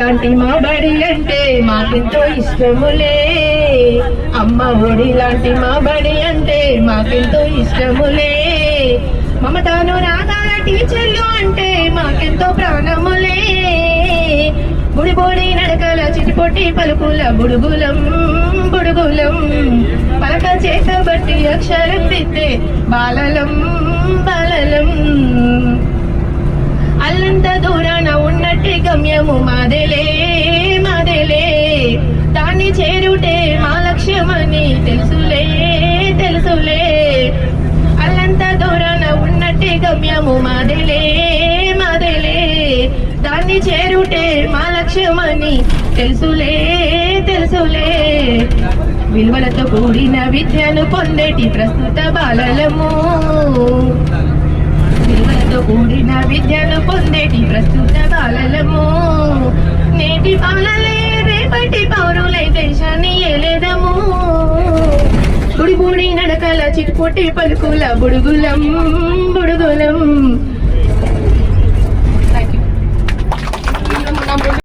లాంటి మా బడి అంటే మాకెంతో ఇష్టములే, అమ్మ ఒడి లాంటి మా బడి అంటే మాకెంతో ఇష్టములే, మమతాను రాగాల టీచర్లు అంటే మాకెంతో ప్రాణములే, బుడి బోడి నడకల చిటిపొట్టి పలుకుల బుడుగులం బుడుగులం, పలక చేత బట్టి అక్షరం దిద్దే బాలలం బాలలం, అల్లంత దూరాన ఉన్నట్టి గమ్యము మాదేలే మాదేలే, దాన్ని చేరుటే మా లక్ష్యమని తెలుసులే తెలుసులే, అల్లంత దూరాన ఉన్నట్టి గమ్యము మాదేలే మాదేలే, దాన్ని చేరుటే మా లక్ష్యమని తెలుసులే తెలుసులే, విలువలతో కూడిన విద్యను పొందేటి ప్రస్తుత బాలలము, విలువలతో కూడిన విద్యను పొందేటి ప్రస్తుత బాలలము, నేటి బాలలే రేపటి పౌరులై దేశాన్ని ఏలేదము, బుడి బుడి నడకల చిటిపొట్టి పలుకుల బుడుగులం బుడుగులం,